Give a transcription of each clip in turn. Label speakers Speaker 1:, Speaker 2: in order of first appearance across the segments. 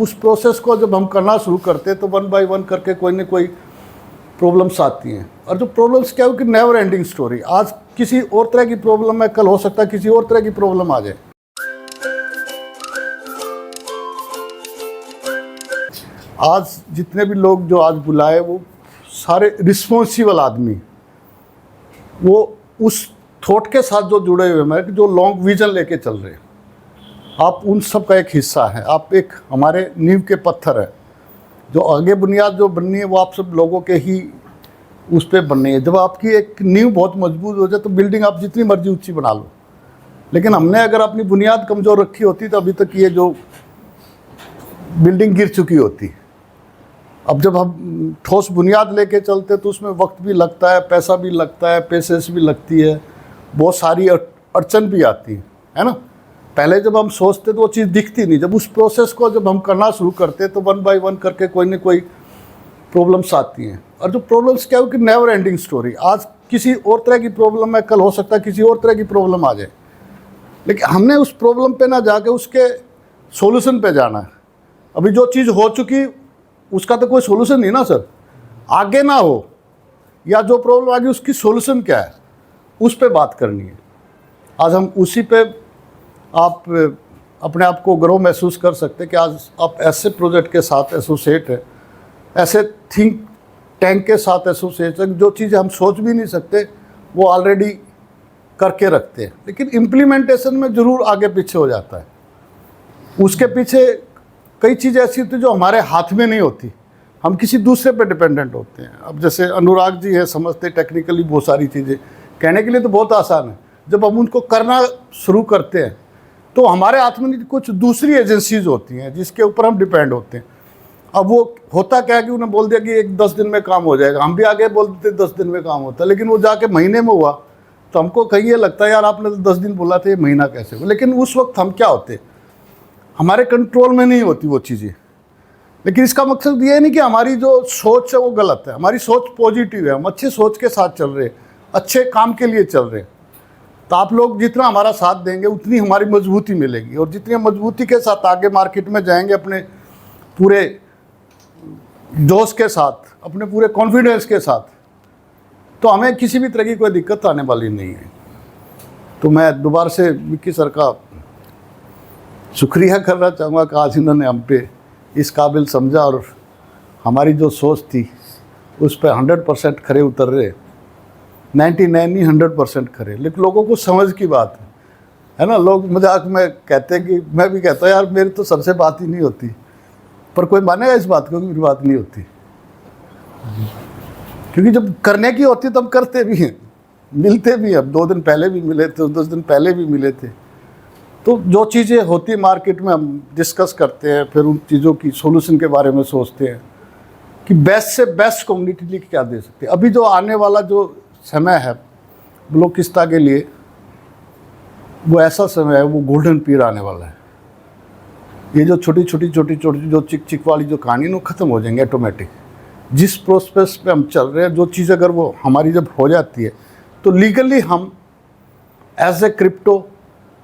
Speaker 1: उस प्रोसेस को जब हम करना शुरू करते हैं तो वन बाय वन करके कोई ना कोई प्रॉब्लम्स आती हैं। और जो प्रॉब्लम्स क्या हो कि नेवर एंडिंग स्टोरी, आज किसी और तरह की प्रॉब्लम है, कल हो सकता है किसी और तरह की प्रॉब्लम आ जाए। आज जितने भी लोग जो आज बुलाए वो सारे रिस्पॉन्सिबल आदमी, वो उस थॉट के साथ जो जुड़े हुए हैं कि जो लॉन्ग विजन लेके चल रहे हैं। आप उन सब का एक हिस्सा है, आप एक हमारे नींव के पत्थर है। जो आगे बुनियाद जो बननी है वो आप सब लोगों के ही उस पर बननी है। जब आपकी एक नींव बहुत मजबूत हो जाए तो बिल्डिंग आप जितनी मर्जी ऊंची बना लो, लेकिन हमने अगर अपनी बुनियाद कमज़ोर रखी होती तो अभी तक ये जो बिल्डिंग गिर चुकी होती। अब जब हम ठोस बुनियाद लेके चलते तो उसमें वक्त भी लगता है, पैसा भी लगता है, पेशेंस भी लगती है, बहुत सारी अड़चन भी आती है ना। पहले जब हम सोचते तो वो चीज़ दिखती नहीं, जब उस प्रोसेस को जब हम करना शुरू करते तो वन बाय वन करके कोई ना कोई प्रॉब्लम्स आती हैं। और जो प्रॉब्लम्स क्या हो कि नेवर एंडिंग स्टोरी, आज किसी और तरह की प्रॉब्लम है, कल हो सकता है किसी और तरह की प्रॉब्लम आ जाए। लेकिन हमने उस प्रॉब्लम पे ना जाके उसके सॉल्यूशन पे जाना है। अभी जो चीज़ हो चुकी उसका तो कोई सॉल्यूशन नहीं ना सर, आगे ना हो या जो प्रॉब्लम आ गई उसकी सॉल्यूशन क्या है उस पे बात करनी है। आज हम उसी पे आप अपने आप को गर्व महसूस कर सकते हैं कि आज आप ऐसे प्रोजेक्ट के साथ एसोसिएट है, ऐसे थिंक टैंक के साथ एसोसिएट है। जो चीज़ें हम सोच भी नहीं सकते वो ऑलरेडी करके रखते हैं, लेकिन इम्प्लीमेंटेशन में ज़रूर आगे पीछे हो जाता है। उसके पीछे कई चीज़ें ऐसी होती है जो हमारे हाथ में नहीं होती, हम किसी दूसरे पे डिपेंडेंट होते हैं। अब जैसे अनुराग जी है, समझते टेक्निकली बहुत सारी चीज़ें, कहने के लिए तो बहुत आसान है, जब हम उनको करना शुरू करते हैं तो हमारे हाथ में नहीं, कुछ दूसरी एजेंसीज होती हैं जिसके ऊपर हम डिपेंड होते हैं। अब वो होता क्या है कि उन्हें बोल दिया कि 10 दिन में काम हो जाएगा, हम भी आगे बोल देते 10 दिन में काम होता है, लेकिन वो जाके महीने में हुआ तो हमको कहीं ये लगता है यार आपने तो 10 दिन बोला था, ये महीना कैसे हुआ। लेकिन उस वक्त हम क्या होते, हमारे कंट्रोल में नहीं होती वो चीज़ें। लेकिन इसका मकसद ये नहीं कि हमारी जो सोच है वो गलत है, हमारी सोच पॉजिटिव है, हम अच्छे सोच के साथ चल रहे हैं, अच्छे काम के लिए चल रहे हैं। तो आप लोग जितना हमारा साथ देंगे उतनी हमारी मजबूती मिलेगी, और जितनी मजबूती के साथ आगे मार्केट में जाएंगे अपने पूरे जोश के साथ, अपने पूरे कॉन्फिडेंस के साथ, तो हमें किसी भी तरह की कोई दिक्कत आने वाली नहीं है। तो मैं दोबारा से विक्की सर का शुक्रिया करना चाहूँगा कि आज इन्होंने हम पे इस काबिल समझा और हमारी जो सोच थी उस पर 100% खरे उतर रहे। 99 नहीं 100% खरे, लेकिन लोगों को समझ की बात है ना। लोग मजाक में कहते हैं कि मैं भी कहता हूँ यार मेरी तो सर से बात ही नहीं होती, पर कोई मानेगा इस बात को कि मेरी बात नहीं होती, क्योंकि जब करने की होती तो हम करते भी हैं, मिलते भी हैं। अब 2 दिन पहले भी मिले थे, 10 दिन पहले भी मिले थे। तो जो चीज़ें होती मार्केट में हम डिस्कस करते हैं, फिर उन चीज़ों की सॉल्यूशन के बारे में सोचते हैं कि बेस्ट से बेस्ट कम्युनिटी लिए क्या दे सकते हैं। अभी जो आने वाला जो समय है बलूचिस्तान के लिए, वो ऐसा समय है, वो गोल्डन पीरियड आने वाला है। ये जो छोटी छोटी जो चिक वाली जो कहानी है वो ख़त्म हो जाएंगे ऑटोमेटिक। जिस प्रोसेस पे हम चल रहे हैं, जो चीज़ अगर वो हमारी जब हो जाती है तो लीगली हम एज ए क्रिप्टो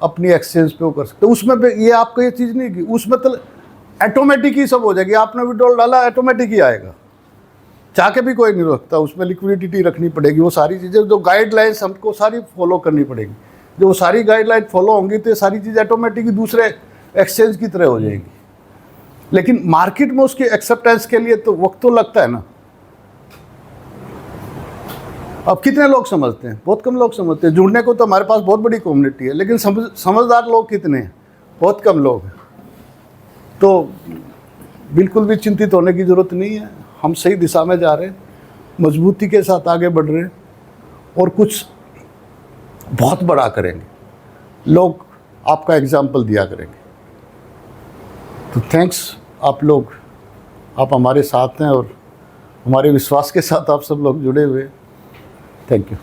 Speaker 1: अपनी एक्सचेंज पे वो कर सकते हैं। उसमें ये आपको ये चीज़ नहीं की, उसमें तो ऑटोमेटिक ही सब हो जाएगी। आपने विड्रॉल डाला ऑटोमेटिक ही आएगा, चाह के भी कोई नहीं रखता। उसमें लिक्विडिटी रखनी पड़ेगी, वो सारी चीज़ें जो गाइडलाइंस हमको सारी फॉलो करनी पड़ेगी। जो वो सारी गाइडलाइन फॉलो होंगी तो ये सारी चीज़ें ऑटोमेटिक दूसरे एक्सचेंज की तरह हो जाएगी। लेकिन मार्केट में उसकी एक्सेप्टेंस के लिए तो वक्त तो लगता है ना। अब कितने लोग समझते हैं? बहुत कम लोग समझते हैं। जुड़ने को तो हमारे पास बहुत बड़ी कम्युनिटी है, लेकिन समझदार लोग कितने हैं? बहुत कम लोग हैं। तो बिल्कुल भी चिंतित होने की ज़रूरत नहीं है, हम सही दिशा में जा रहे हैं, मजबूती के साथ आगे बढ़ रहे हैं और कुछ बहुत बड़ा करेंगे। लोग आपका एग्जाम्पल दिया करेंगे। तो थैंक्स, आप लोग, आप हमारे साथ हैं और हमारे विश्वास के साथ आप सब लोग जुड़े हुए। Thank you.